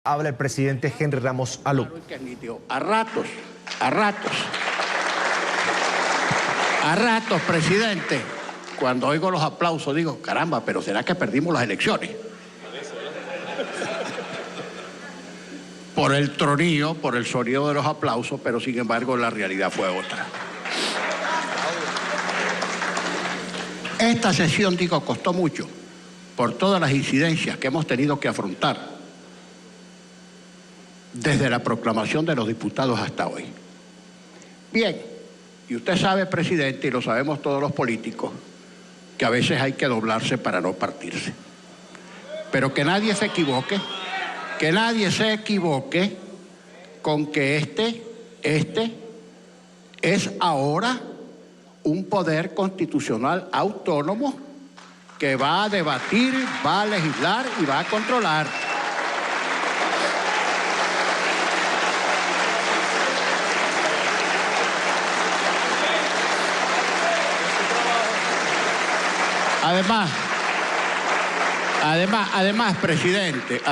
Habla el presidente Henry Ramos Alú. A ratos, presidente, cuando oigo los aplausos digo, caramba, pero ¿será que perdimos las elecciones? Por el tronío, por el sonido de los aplausos, pero sin embargo la realidad fue otra. Esta sesión, digo, costó mucho por todas las incidencias que hemos tenido que afrontar desde la proclamación de los diputados hasta hoy. Bien, y usted sabe, presidente, y lo sabemos todos los políticos, que a veces hay que doblarse para no partirse. Pero que nadie se equivoque, con que este es ahora un poder constitucional autónomo que va a debatir, va a legislar y va a controlar. Además, presidente,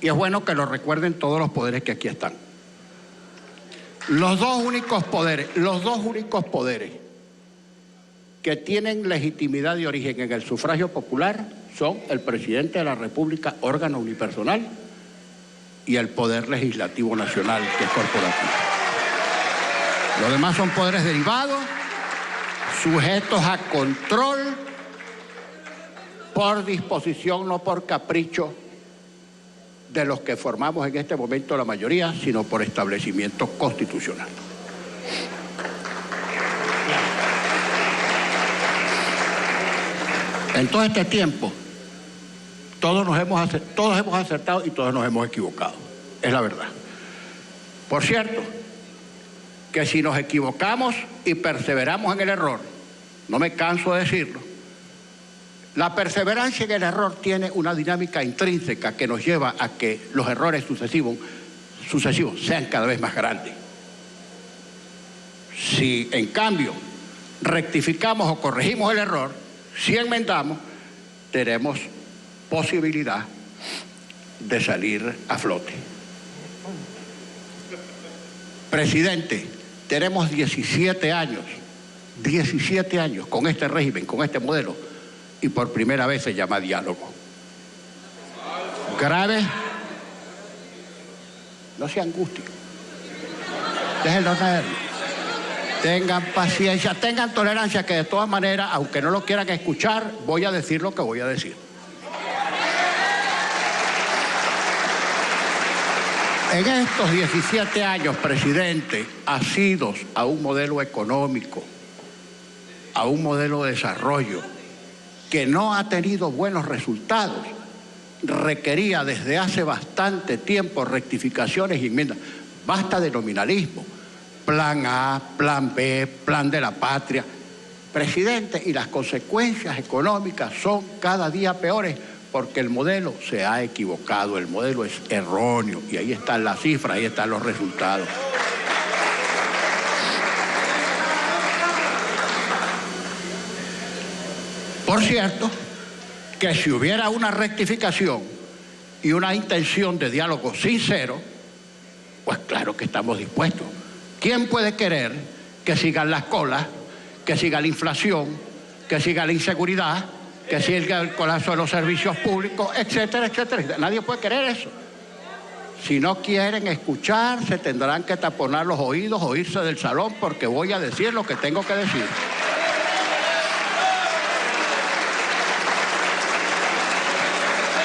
y es bueno que lo recuerden todos los poderes que aquí están. Los dos únicos poderes que tienen legitimidad de origen en el sufragio popular son el presidente de la República, órgano unipersonal, y el Poder Legislativo Nacional, que es corporativo. Los demás son poderes derivados, sujetos a control por disposición, no por capricho de los que formamos en este momento la mayoría, sino por establecimiento constitucional. En todo este tiempo, todos hemos acertado y todos nos hemos equivocado. Es la verdad. Por cierto, que si nos equivocamos y perseveramos en el error, no me canso de decirlo, la perseverancia en el error tiene una dinámica intrínseca que nos lleva a que los errores sucesivos sean cada vez más grandes. Si, en cambio, rectificamos o corregimos el error, si enmendamos, tenemos posibilidad de salir a flote. Presidente, tenemos 17 años con este régimen, con este modelo, y por primera vez se llama diálogo. Grave, no se angustien, déjenlo nervios, tengan paciencia, tengan tolerancia, que de todas maneras, aunque no lo quieran escuchar, voy a decir lo que voy a decir. En estos 17 años, presidente, asidos a un modelo económico, a un modelo de desarrollo que no ha tenido buenos resultados, requería desde hace bastante tiempo rectificaciones y enmiendas. Basta de nominalismo. Plan A, plan B, plan de la patria. Presidente, y las consecuencias económicas son cada día peores porque el modelo se ha equivocado, el modelo es erróneo, y ahí están las cifras, ahí están los resultados. Por cierto, que si hubiera una rectificación y una intención de diálogo sincero, pues claro que estamos dispuestos. ¿Quién puede querer que sigan las colas, que siga la inflación, que siga la inseguridad, que siga el colapso de los servicios públicos, etcétera, etcétera? Nadie puede querer eso. Si no quieren escuchar, se tendrán que taponar los oídos o irse del salón, porque voy a decir lo que tengo que decir.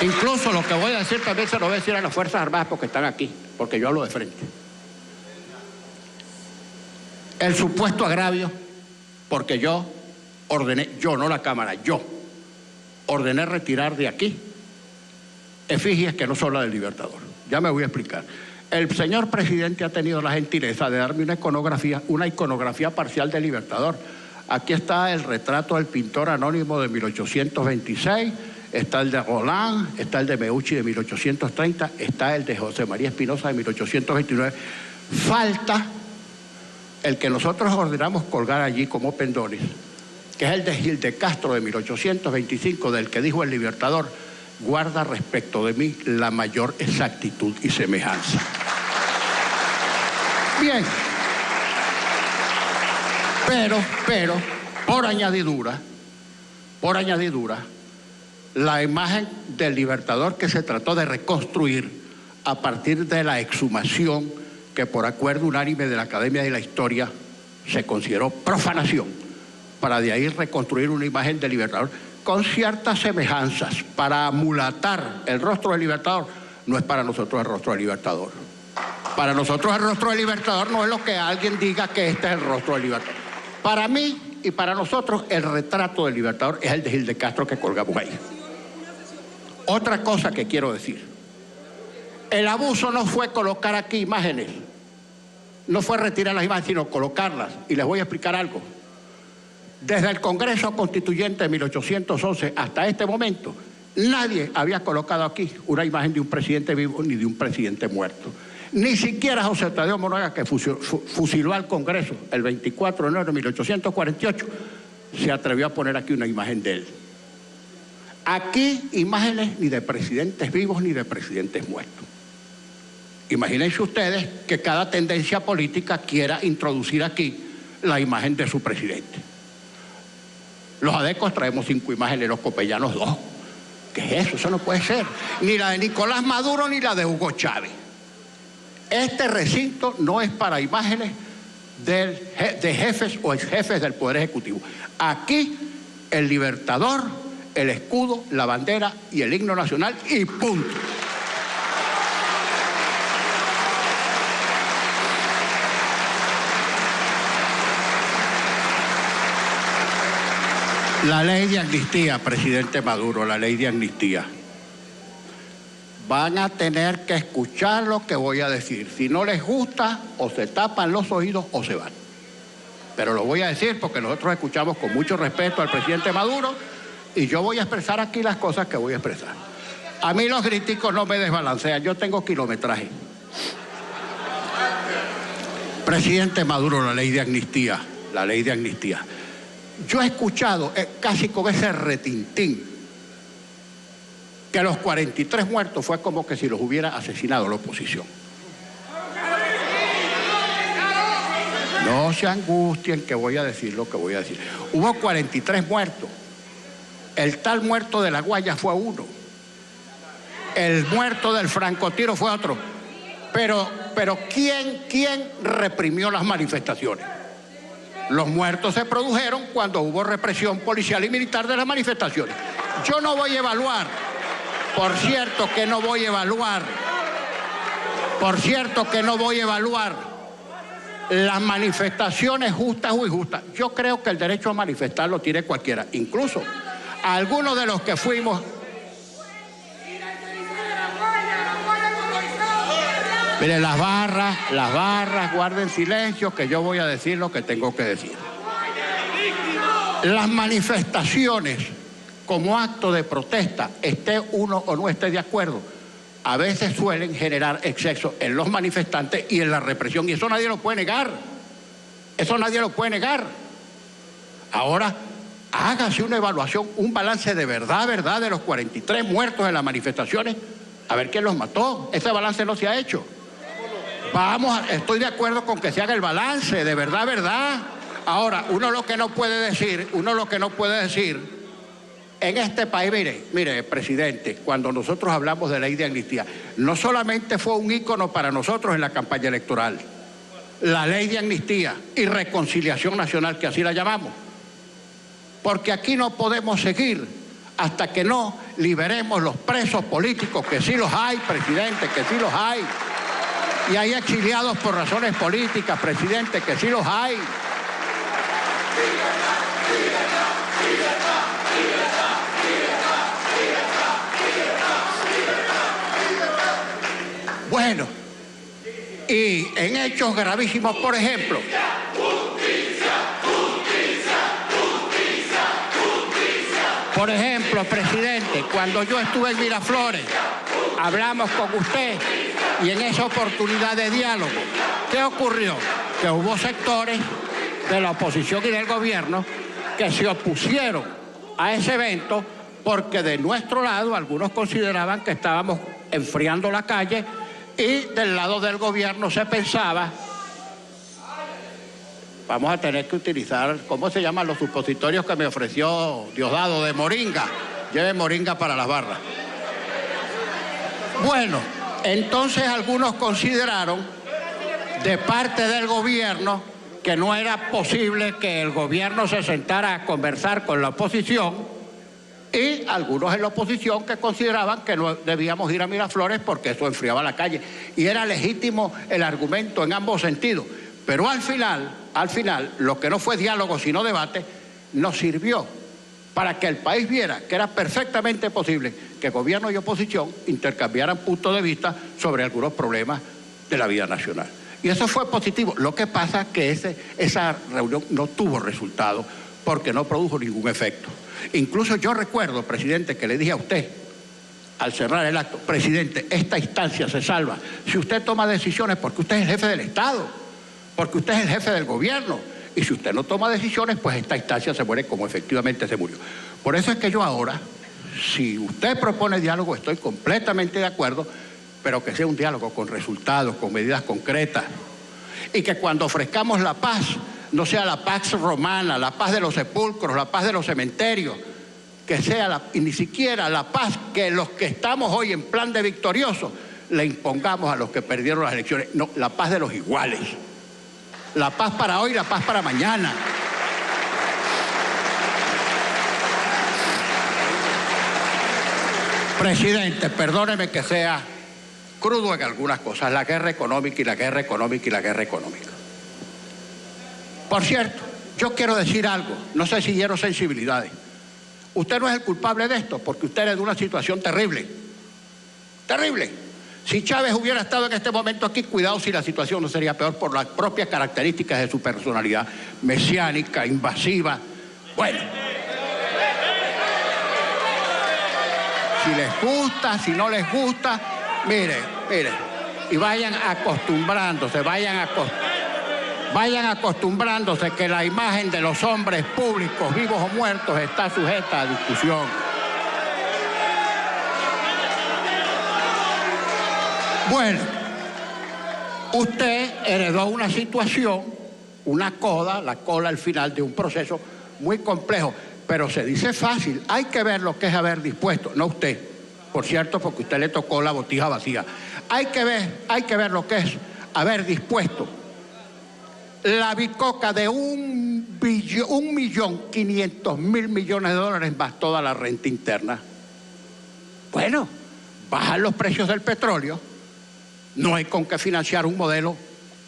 Incluso lo que voy a decir también se lo voy a decir a las Fuerzas Armadas porque están aquí, porque yo hablo de frente. El supuesto agravio, porque yo ordené, yo no la Cámara, yo ordené retirar de aquí efigies que no son las del Libertador. Ya me voy a explicar. El señor presidente ha tenido la gentileza de darme una iconografía parcial del Libertador. Aquí está el retrato del pintor anónimo de 1826, está el de Roland, está el de Meucci de 1830, está el de José María Espinosa de 1829. Falta el que nosotros ordenamos colgar allí como pendones, que es el de Gil de Castro de 1825, del que dijo el Libertador: guarda respecto de mí la mayor exactitud y semejanza. Bien, pero, por añadidura, la imagen del Libertador que se trató de reconstruir a partir de la exhumación que por acuerdo unánime de la Academia de la Historia se consideró profanación, para de ahí reconstruir una imagen del Libertador con ciertas semejanzas para amulatar el rostro del Libertador, no es para nosotros el rostro del Libertador. Para nosotros el rostro del Libertador no es lo que alguien diga que este es el rostro del Libertador. Para mí y para nosotros el retrato del Libertador es el de Gil de Castro que colgamos ahí. Otra cosa que quiero decir, el abuso no fue colocar aquí imágenes, no fue retirar las imágenes, sino colocarlas. Y les voy a explicar algo. Desde el Congreso Constituyente de 1811 hasta este momento, nadie había colocado aquí una imagen de un presidente vivo ni de un presidente muerto. Ni siquiera José Tadeo Moraga, que fusiló al Congreso el 24 de enero de 1848, se atrevió a poner aquí una imagen de él. Aquí imágenes ni de presidentes vivos ni de presidentes muertos. Imagínense ustedes que cada tendencia política quiera introducir aquí la imagen de su presidente. Los adecos traemos 5 imágenes, los copellanos 2. ¿Qué es eso? Eso no puede ser. Ni la de Nicolás Maduro ni la de Hugo Chávez. Este recinto no es para imágenes de jefes o exjefes del Poder Ejecutivo. Aquí el Libertador, el escudo, la bandera y el himno nacional y punto. La ley de amnistía, presidente Maduro, la ley de amnistía. Van a tener que escuchar lo que voy a decir. Si no les gusta, o se tapan los oídos o se van. Pero lo voy a decir porque nosotros escuchamos con mucho respeto al presidente Maduro y yo voy a expresar aquí las cosas que voy a expresar. A mí los críticos no me desbalancean, yo tengo kilometraje. Presidente Maduro, la ley de amnistía, la ley de amnistía. Yo he escuchado casi con ese retintín que los 43 muertos fue como que si los hubiera asesinado la oposición. No se angustien que voy a decir lo que voy a decir. Hubo 43 muertos. El tal muerto de La Guaya fue uno. El muerto del francotiro fue otro. Pero ¿quién reprimió las manifestaciones? Los muertos se produjeron cuando hubo represión policial y militar de las manifestaciones. Yo no voy a evaluar, por cierto que no voy a evaluar las manifestaciones justas o injustas. Yo creo que el derecho a manifestar lo tiene cualquiera. Incluso algunos de los que fuimos... Mire, las barras, guarden silencio, que yo voy a decir lo que tengo que decir. Las manifestaciones, como acto de protesta, esté uno o no esté de acuerdo, a veces suelen generar exceso en los manifestantes y en la represión, y eso nadie lo puede negar. Eso nadie lo puede negar. Ahora, hágase una evaluación, un balance de verdad, de los 43 muertos en las manifestaciones, a ver quién los mató. Ese balance no se ha hecho. Estoy de acuerdo con que se haga el balance, de verdad. Ahora, uno lo que no puede decir, en este país, mire, presidente, cuando nosotros hablamos de ley de amnistía, no solamente fue un ícono para nosotros en la campaña electoral, la ley de amnistía y reconciliación nacional, que así la llamamos, porque aquí no podemos seguir hasta que no liberemos los presos políticos, que sí los hay, presidente, que sí los hay. Y hay exiliados por razones políticas, presidente, que sí los hay. Bueno, y en hechos gravísimos, por ejemplo. Por ejemplo, presidente, cuando yo estuve en Miraflores, hablamos con usted y en esa oportunidad de diálogo, ¿qué ocurrió? Que hubo sectores de la oposición y del gobierno que se opusieron a ese evento porque de nuestro lado algunos consideraban que estábamos enfriando la calle y del lado del gobierno se pensaba, vamos a tener que utilizar, ¿cómo se llaman los supositorios que me ofreció Diosdado de moringa? Lleve moringa para las barras. Bueno, entonces algunos consideraron de parte del gobierno que no era posible que el gobierno se sentara a conversar con la oposición, y algunos en la oposición que consideraban que no debíamos ir a Miraflores porque eso enfriaba la calle. Y era legítimo el argumento en ambos sentidos. Pero al final, lo que no fue diálogo sino debate, nos sirvió para que el país viera que era perfectamente posible que gobierno y oposición intercambiaran puntos de vista sobre algunos problemas de la vida nacional. Y eso fue positivo. Lo que pasa es que esa reunión no tuvo resultado porque no produjo ningún efecto. Incluso yo recuerdo, presidente, que le dije a usted al cerrar el acto, presidente, esta instancia se salva si usted toma decisiones porque usted es el jefe del Estado, porque usted es el jefe del gobierno, y si usted no toma decisiones, pues esta instancia se muere como efectivamente se murió. Por eso es que yo ahora, si usted propone diálogo, estoy completamente de acuerdo, pero que sea un diálogo con resultados, con medidas concretas, y que cuando ofrezcamos la paz, no sea la paz romana, la paz de los sepulcros, la paz de los cementerios, que sea y ni siquiera la paz que los que estamos hoy en plan de victorioso le impongamos a los que perdieron las elecciones. No, la paz de los iguales. La paz para hoy, la paz para mañana. Presidente, perdóneme que sea crudo en algunas cosas, la guerra económica y la guerra económica y la guerra económica. Por cierto, yo quiero decir algo, no sé si hiero sensibilidades. Usted no es el culpable de esto, porque usted es de una situación terrible. Terrible. Si Chávez hubiera estado en este momento aquí, cuidado si la situación no sería peor por las propias características de su personalidad mesiánica, invasiva. Bueno. Si les gusta, si no les gusta, mire, y vayan acostumbrándose que la imagen de los hombres públicos, vivos o muertos, está sujeta a discusión. Bueno, usted heredó una situación, la cola al final de un proceso muy complejo, pero se dice fácil, hay que ver lo que es haber dispuesto, no usted, por cierto, porque usted le tocó la botija vacía. Hay que ver lo que es haber dispuesto la bicoca de 1.500.000 millones de dólares más toda la renta interna. Bueno, bajan los precios del petróleo, no hay con qué financiar un modelo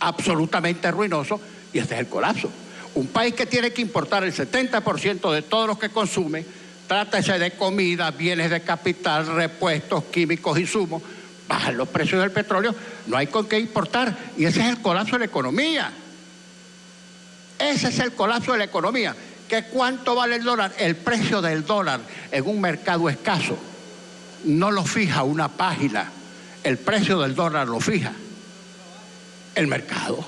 absolutamente ruinoso y este es el colapso. Un país que tiene que importar el 70% de todo lo que consume, trátese de comida, bienes de capital, repuestos, químicos, insumos, bajan los precios del petróleo, no hay con qué importar y ese es el colapso de la economía. Ese es el colapso de la economía. ¿Que cuánto vale el dólar? El precio del dólar en un mercado escaso no lo fija una página. El precio del dólar lo fija el mercado.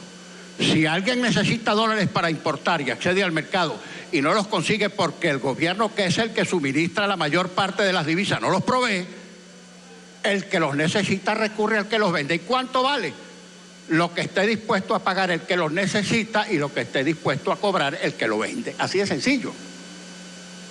Si alguien necesita dólares para importar y accede al mercado y no los consigue porque el gobierno, que es el que suministra la mayor parte de las divisas, no los provee, el que los necesita recurre al que los vende. ¿Y cuánto vale? Lo que esté dispuesto a pagar el que los necesita y lo que esté dispuesto a cobrar el que lo vende. Así de sencillo.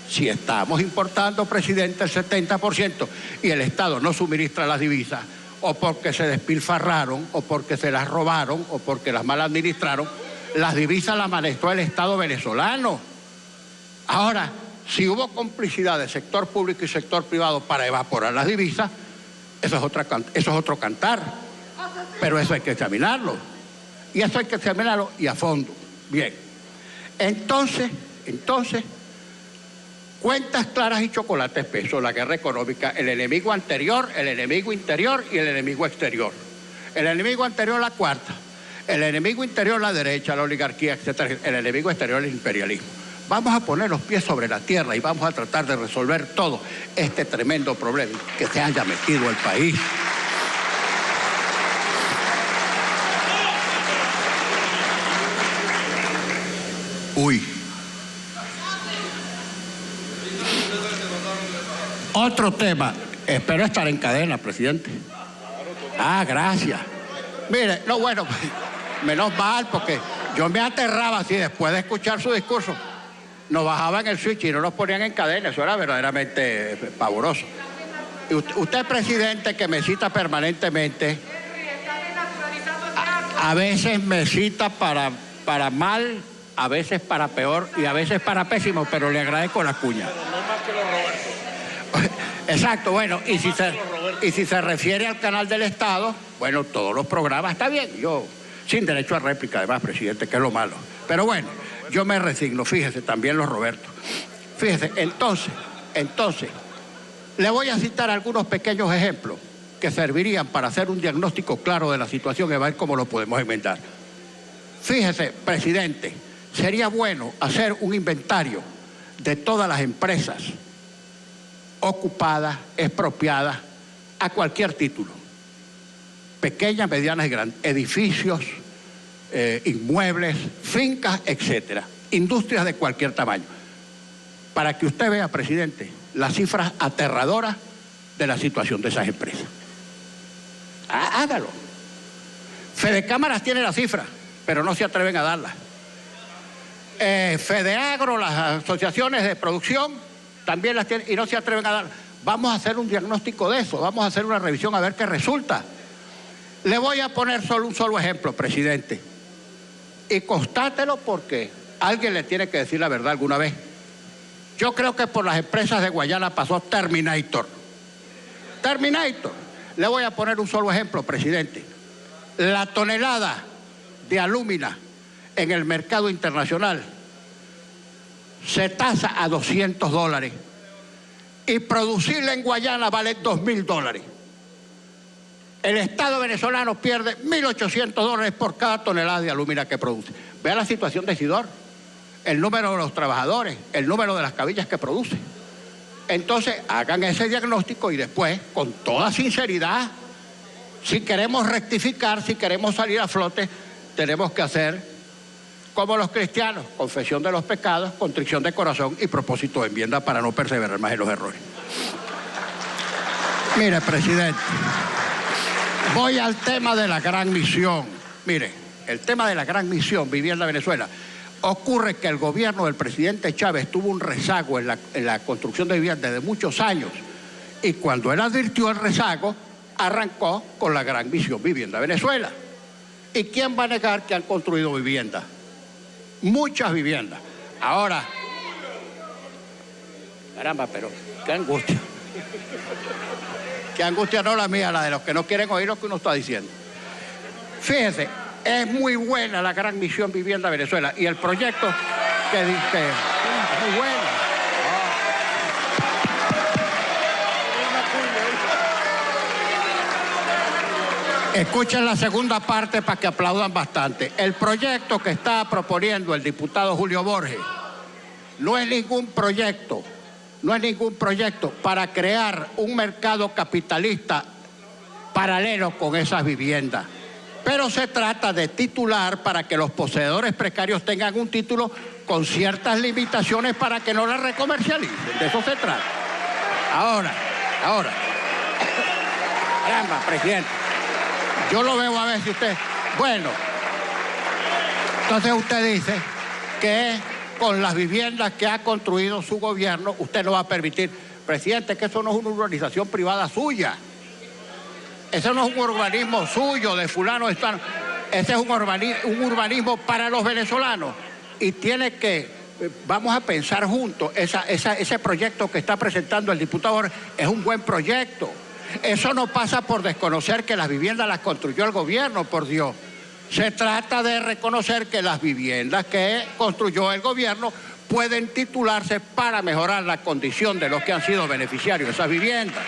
Si estamos importando, presidente, el 70% y el Estado no suministra las divisas, o porque se despilfarraron, o porque se las robaron, o porque las mal administraron, las divisas las manejó el Estado venezolano. Ahora, si hubo complicidad de sector público y sector privado para evaporar las divisas, eso es otro cantar. Pero eso hay que examinarlo. Y eso hay que examinarlo y a fondo. Bien. Entonces, cuentas claras y chocolate espeso, la guerra económica, el enemigo anterior, el enemigo interior y el enemigo exterior. El enemigo anterior, la cuarta. El enemigo interior, la derecha, la oligarquía, etc. El enemigo exterior, el imperialismo. Vamos a poner los pies sobre la tierra y vamos a tratar de resolver todo este tremendo problema que se haya metido el país. Uy. Otro tema. Espero estar en cadena, presidente. Ah, gracias. Mire, no, bueno, menos mal, porque yo me aterraba así después de escuchar su discurso. Nos bajaban el switch y no nos ponían en cadena. Eso era verdaderamente pavoroso. Y usted, presidente, que me cita permanentemente, a veces me cita para mal, a veces para peor y a veces para pésimo, pero le agradezco la cuña. No más que los Roberto. Exacto, bueno, y si se refiere al canal del Estado, bueno, todos los programas, está bien, yo sin derecho a réplica además, presidente, que es lo malo. Pero bueno, yo me resigno, fíjese, también los Roberto. Fíjese, entonces, le voy a citar algunos pequeños ejemplos que servirían para hacer un diagnóstico claro de la situación y ver cómo lo podemos enmendar. Fíjese, presidente, sería bueno hacer un inventario de todas las empresas ocupadas, expropiadas, a cualquier título. Pequeñas, medianas y grandes. Edificios, inmuebles, fincas, etcétera. Industrias de cualquier tamaño. Para que usted vea, presidente, las cifras aterradoras de la situación de esas empresas. Hágalo. Fedecámaras tiene la cifra, pero no se atreven a darla. Fedeagro, las asociaciones de producción, también las tienen y no se atreven a dar. Vamos a hacer un diagnóstico de eso, vamos a hacer una revisión a ver qué resulta. Le voy a poner un solo ejemplo, presidente. Y constátelo porque alguien le tiene que decir la verdad alguna vez. Yo creo que por las empresas de Guayana pasó Terminator. Terminator. Le voy a poner un solo ejemplo, presidente. La tonelada de alúmina en el mercado internacional se tasa a $200 y producirla en Guayana vale $2.000. El Estado venezolano pierde $1.800 por cada tonelada de alúmina que produce. Vea la situación de Sidor, el número de los trabajadores, el número de las cabillas que produce. Entonces, hagan ese diagnóstico y después, con toda sinceridad, si queremos rectificar, si queremos salir a flote, tenemos que hacer como los cristianos, confesión de los pecados, contrición de corazón y propósito de enmienda para no perseverar más en los errores. Mire, presidente, voy al tema de la gran misión. Mire, el tema de la gran misión Vivienda Venezuela. Ocurre que el gobierno del presidente Chávez tuvo un rezago en la construcción de viviendas de muchos años y cuando él advirtió el rezago, arrancó con la gran misión Vivienda Venezuela. ¿Y quién va a negar que han construido viviendas? Muchas viviendas. Ahora, caramba, pero qué angustia. Qué angustia, no la mía, la de los que no quieren oír lo que uno está diciendo. Fíjese, es muy buena la gran misión Vivienda Venezuela y el proyecto que dice, es muy bueno. Escuchen la segunda parte para que aplaudan bastante. El proyecto que está proponiendo el diputado Julio Borges no es ningún proyecto para crear un mercado capitalista paralelo con esas viviendas. Pero se trata de titular para que los poseedores precarios tengan un título con ciertas limitaciones para que no la recomercialicen. De eso se trata. Ahora. Caramba, presidente. Yo lo veo a ver si usted... Bueno, entonces usted dice que con las viviendas que ha construido su gobierno, usted no va a permitir... Presidente, que eso no es una urbanización privada suya. Ese no es un urbanismo suyo, de fulano, de fulano. Ese es un urbanismo para los venezolanos. Y tiene que... Vamos a pensar juntos, ese proyecto que está presentando el diputado es un buen proyecto. Eso no pasa por desconocer que las viviendas las construyó el gobierno, por Dios. Se trata de reconocer que las viviendas que construyó el gobierno pueden titularse para mejorar la condición de los que han sido beneficiarios de esas viviendas.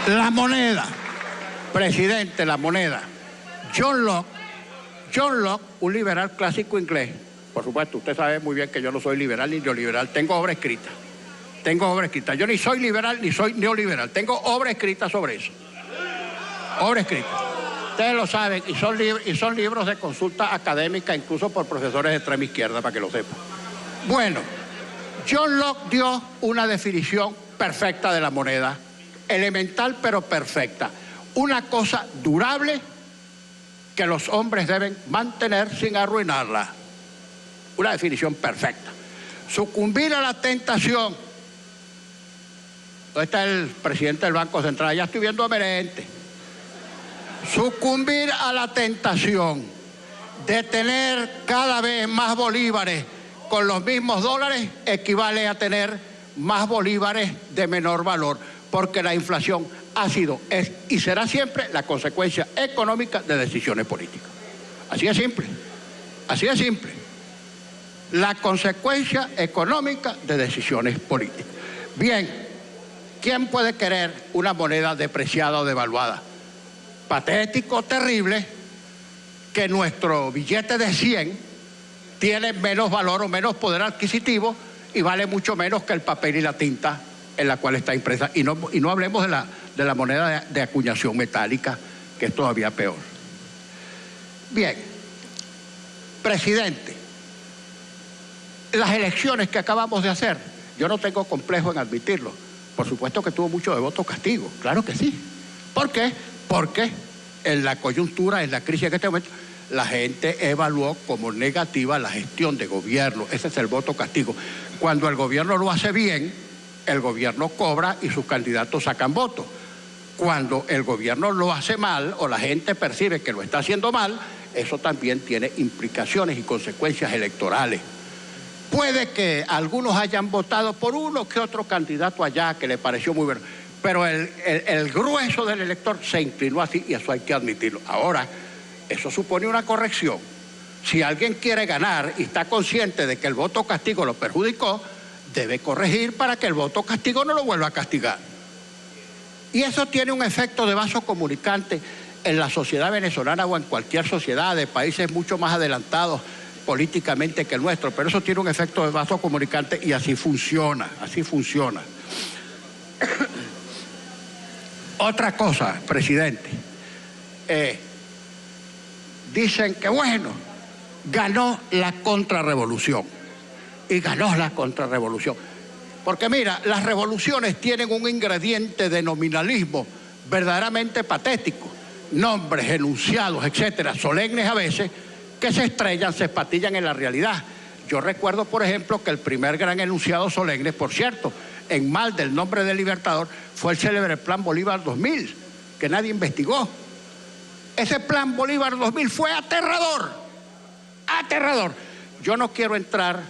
La moneda, presidente, la moneda. John Locke, un liberal clásico inglés. Por supuesto, usted sabe muy bien que yo no soy liberal ni neoliberal, tengo obra escrita. Yo ni soy liberal ni soy neoliberal. Tengo obra escrita sobre eso. Obra escrita. Ustedes lo saben y son libros de consulta académica, incluso por profesores de extrema izquierda, para que lo sepan. Bueno, John Locke dio una definición perfecta de la moneda, elemental pero perfecta. Una cosa durable que los hombres deben mantener sin arruinarla. Una definición perfecta. Sucumbir a la tentación. ¿Dónde está el presidente del Banco Central? Ya estoy viendo a Merente. Sucumbir a la tentación de tener cada vez más bolívares con los mismos dólares equivale a tener más bolívares de menor valor, porque la inflación ha sido, es y será siempre la consecuencia económica de decisiones políticas. Así de simple, así de simple. La consecuencia económica de decisiones políticas. Bien, ¿quién puede querer una moneda depreciada o devaluada? Patético, terrible, que nuestro billete de 100 tiene menos valor o menos poder adquisitivo y vale mucho menos que el papel y la tinta en la cual está impresa. Y no hablemos de la moneda de acuñación metálica, que es todavía peor. Bien, presidente, las elecciones que acabamos de hacer, yo no tengo complejo en admitirlo. Por supuesto que tuvo mucho de voto castigo, claro que sí. ¿Por qué? Porque en la coyuntura, en la crisis en este momento, la gente evaluó como negativa la gestión de gobierno. Ese es el voto castigo. Cuando el gobierno lo hace bien, el gobierno cobra y sus candidatos sacan votos. Cuando el gobierno lo hace mal o la gente percibe que lo está haciendo mal, eso también tiene implicaciones y consecuencias electorales. Puede que algunos hayan votado por uno que otro candidato allá que le pareció muy bueno, pero el grueso del elector se inclinó así y eso hay que admitirlo. Ahora, eso supone una corrección. Si alguien quiere ganar y está consciente de que el voto castigo lo perjudicó, debe corregir para que el voto castigo no lo vuelva a castigar. Y eso tiene un efecto de vaso comunicante en la sociedad venezolana o en cualquier sociedad de países mucho más adelantados políticamente que el nuestro, pero eso tiene un efecto de vaso comunicante y así funciona, así funciona. Otra cosa, presidente, dicen que bueno, ganó la contrarrevolución y ganó la contrarrevolución. Porque mira, las revoluciones tienen un ingrediente de nominalismo verdaderamente patético, nombres, enunciados, etcétera, solemnes a veces, que se estrellan, se espatillan en la realidad. Yo recuerdo, por ejemplo, que el primer gran enunciado solemne, por cierto, en mal del nombre del Libertador, fue el célebre Plan Bolívar 2000, que nadie investigó. Ese Plan Bolívar 2000 fue aterrador, aterrador. Yo no quiero entrar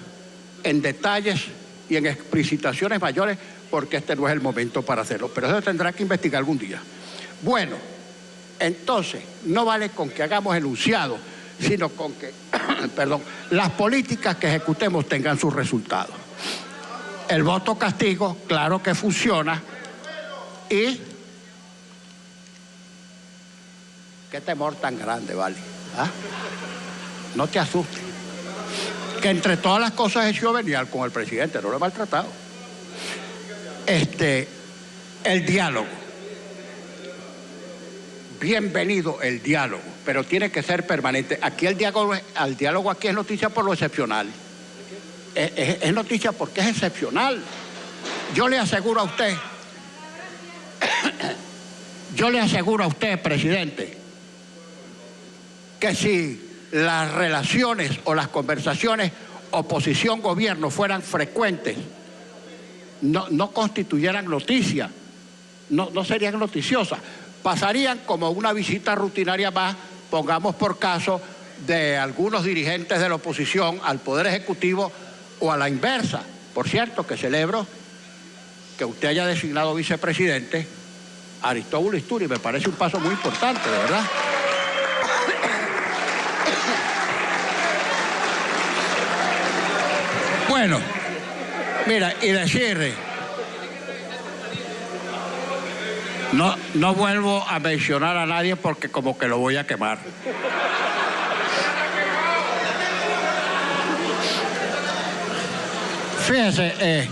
en detalles y en explicitaciones mayores porque este no es el momento para hacerlo, pero eso tendrá que investigar algún día. Bueno, entonces, no vale con que hagamos enunciados, sino con que, perdón, las políticas que ejecutemos tengan sus resultados. El voto castigo, claro que funciona, y qué temor tan grande, ¿vale? ¿Ah? No te asustes. Que entre todas las cosas he sido venial con el presidente, no lo he maltratado. El diálogo. Bienvenido el diálogo, pero tiene que ser permanente. Aquí el diálogo aquí es noticia por lo excepcional. Es noticia porque es excepcional. Yo le aseguro a usted, presidente, que si las relaciones o las conversaciones oposición-gobierno fueran frecuentes, no constituyeran noticia, no serían noticiosas, pasarían como una visita rutinaria más, pongamos por caso, de algunos dirigentes de la oposición al Poder Ejecutivo o a la inversa. Por cierto, que celebro que usted haya designado vicepresidente a Aristóbulo Isturi, me parece un paso muy importante, de verdad. Bueno, mira, y decirle, no vuelvo a mencionar a nadie porque como que lo voy a quemar. Fíjese,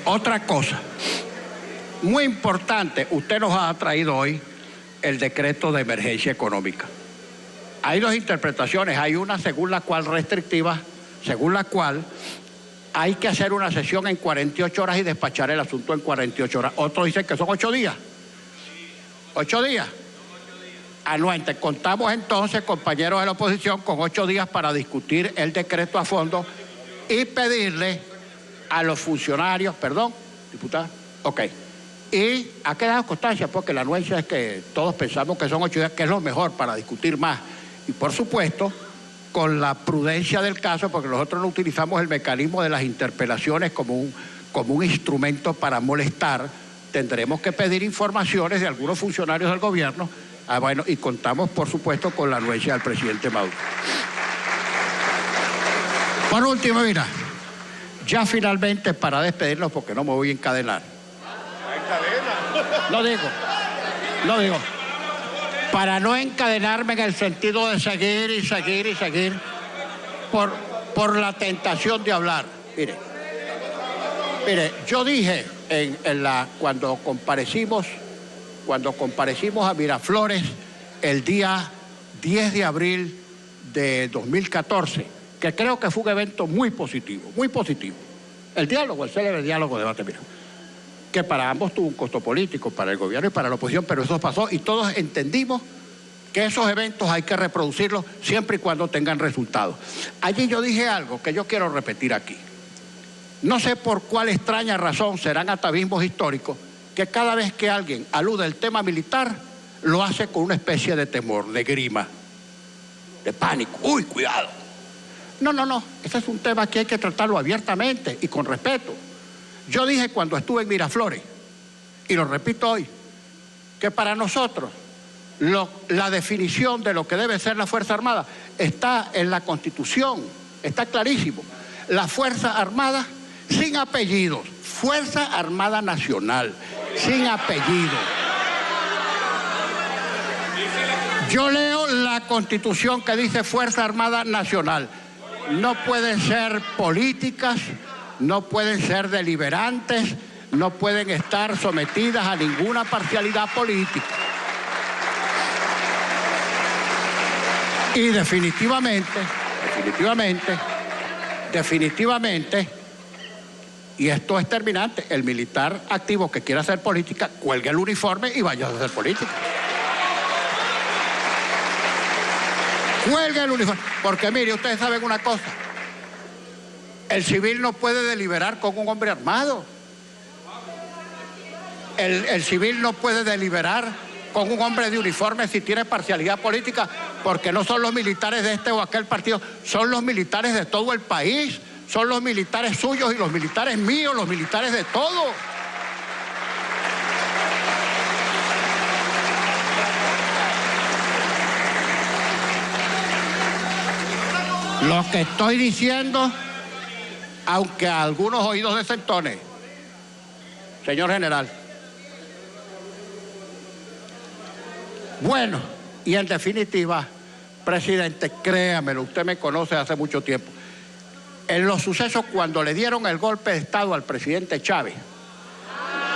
otra cosa muy importante, usted nos ha traído hoy el decreto de emergencia económica. Hay dos interpretaciones, hay una según la cual restrictiva según la cual hay que hacer una sesión en 48 horas y despachar el asunto en 48 horas. Otros dicen que son 8 días. 8 días. Anuente. Contamos entonces, compañeros de la oposición, con 8 días para discutir el decreto a fondo y pedirle a los funcionarios, perdón, diputada, ok. Y ha quedado constancia, porque la anuencia es que todos pensamos que son 8 días, que es lo mejor para discutir más. Y por supuesto, con la prudencia del caso, porque nosotros no utilizamos el mecanismo de las interpelaciones como un instrumento para molestar, tendremos que pedir informaciones de algunos funcionarios del gobierno. Bueno, y contamos, por supuesto, con la anuencia del presidente Maduro. Por último, mira, ya finalmente para despedirnos, porque no me voy a encadenar. No digo. Para no encadenarme en el sentido de seguir y seguir y seguir por la tentación de hablar. Mire, yo dije cuando comparecimos a Miraflores el día 10 de abril de 2014, que creo que fue un evento muy positivo. El diálogo, el célebre diálogo de debate, mira, que para ambos tuvo un costo político, para el gobierno y para la oposición, pero eso pasó y todos entendimos que esos eventos hay que reproducirlos siempre y cuando tengan resultados. Allí yo dije algo que yo quiero repetir aquí. No sé por cuál extraña razón, serán atavismos históricos, que cada vez que alguien alude al tema militar, lo hace con una especie de temor, de grima, de pánico. ¡Uy, cuidado! No, ese es un tema que hay que tratarlo abiertamente y con respeto. Yo dije cuando estuve en Miraflores, y lo repito hoy, que para nosotros la definición de lo que debe ser la Fuerza Armada está en la Constitución, está clarísimo. La Fuerza Armada sin apellidos, Fuerza Armada Nacional, sin apellido. Yo leo la Constitución que dice Fuerza Armada Nacional. No pueden ser políticas, no pueden ser deliberantes, no pueden estar sometidas a ninguna parcialidad política. Y definitivamente, y esto es terminante, el militar activo que quiera hacer política, cuelgue el uniforme y vaya a hacer política. Cuelgue el uniforme. Porque mire, ustedes saben una cosa. El civil no puede deliberar con un hombre armado. El civil no puede deliberar con un hombre de uniforme si tiene parcialidad política, porque no son los militares de este o aquel partido, son los militares de todo el país, son los militares suyos y los militares míos, los militares de todo. Lo que estoy diciendo, aunque a algunos oídos desentones, señor general. Bueno, y en definitiva, presidente, créamelo, usted me conoce hace mucho tiempo. En los sucesos cuando le dieron el golpe de Estado al presidente Chávez,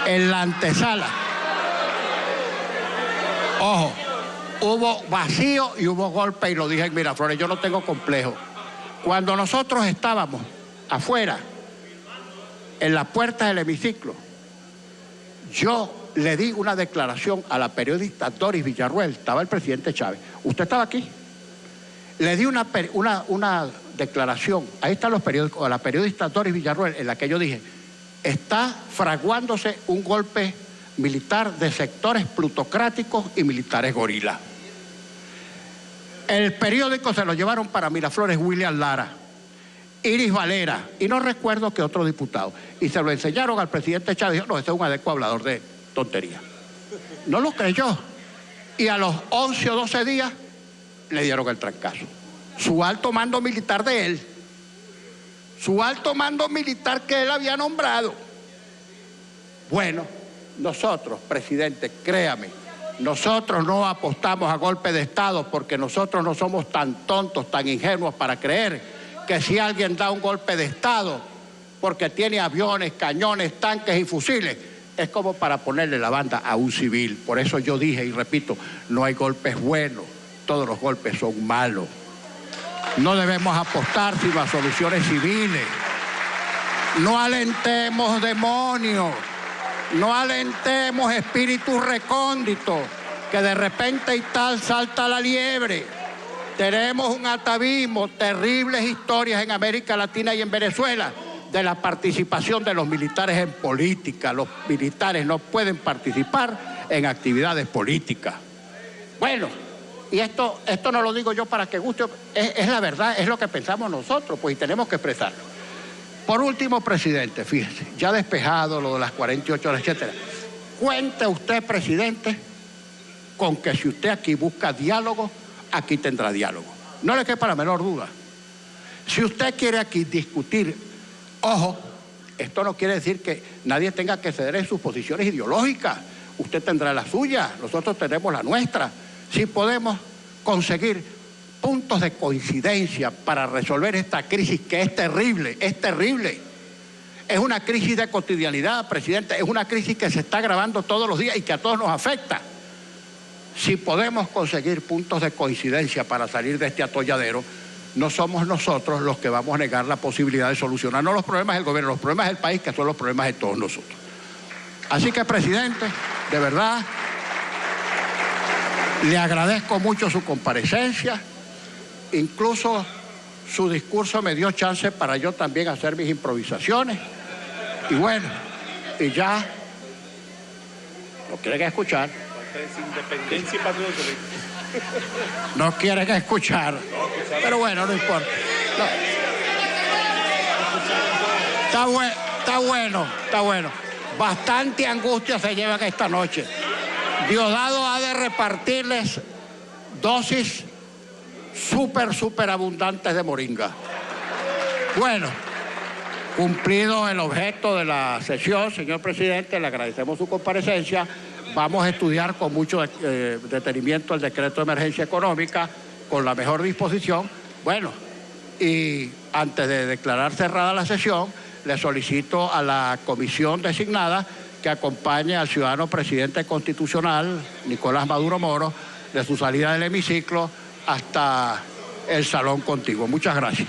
en la antesala, ojo, hubo vacío y hubo golpe, y lo dije en Miraflores, yo no tengo complejo. Cuando nosotros estábamos afuera, en la puerta del hemiciclo, yo le di una declaración a la periodista Doris Villarruel, estaba el presidente Chávez, usted estaba aquí, le di una declaración, ahí están los periódicos, a la periodista Doris Villarruel, en la que yo dije, está fraguándose un golpe militar de sectores plutocráticos y militares gorilas. El periódico se lo llevaron para Miraflores William Lara, Iris Valera, y no recuerdo que otro diputado, y se lo enseñaron al presidente Chávez, y dijo, no, ese es un adecuado hablador de tontería. No lo creyó, y a los 11 o 12 días le dieron el trancazo. Su alto mando militar de él, su alto mando militar que él había nombrado. Bueno, nosotros, presidente, créame, nosotros no apostamos a golpe de Estado porque nosotros no somos tan tontos, tan ingenuos para creer que si alguien da un golpe de Estado porque tiene aviones, cañones, tanques y fusiles, es como para ponerle la banda a un civil. Por eso yo dije y repito, no hay golpes buenos, todos los golpes son malos. No debemos apostar sino a soluciones civiles. No alentemos demonios, no alentemos espíritus recónditos, que de repente y tal salta la liebre. Tenemos un atavismo, terribles historias en América Latina y en Venezuela de la participación de los militares en política. Los militares no pueden participar en actividades políticas. Bueno, y esto no lo digo yo para que guste, es la verdad, es lo que pensamos nosotros, pues, y tenemos que expresarlo. Por último, presidente, fíjese, ya despejado lo de las 48 horas, etcétera. Cuente usted, presidente, con que si usted aquí busca diálogo, aquí tendrá diálogo. No le quepa la menor duda. Si usted quiere aquí discutir, ojo, esto no quiere decir que nadie tenga que ceder en sus posiciones ideológicas. Usted tendrá la suya, nosotros tenemos la nuestra. Si podemos conseguir puntos de coincidencia para resolver esta crisis que es terrible, es terrible. Es una crisis de cotidianidad, presidente, es una crisis que se está agravando todos los días y que a todos nos afecta. Si podemos conseguir puntos de coincidencia para salir de este atolladero, no somos nosotros los que vamos a negar la posibilidad de solucionar no los problemas del gobierno, los problemas del país, que son los problemas de todos nosotros. Así que, presidente, de verdad, le agradezco mucho su comparecencia. Incluso su discurso me dio chance para yo también hacer mis improvisaciones. Y bueno, y ya, no quieren escuchar. Independencia y patriotismo. No quieren escuchar. Pero bueno, no importa. No. Está bueno. Bastante angustia se llevan esta noche. Diosdado ha de repartirles dosis súper abundantes de moringa. Bueno, cumplido el objeto de la sesión, señor presidente, le agradecemos su comparecencia. Vamos a estudiar con mucho detenimiento el decreto de emergencia económica, con la mejor disposición. Bueno, y antes de declarar cerrada la sesión, le solicito a la comisión designada que acompañe al ciudadano presidente constitucional, Nicolás Maduro Moro, de su salida del hemiciclo hasta el salón contiguo. Muchas gracias.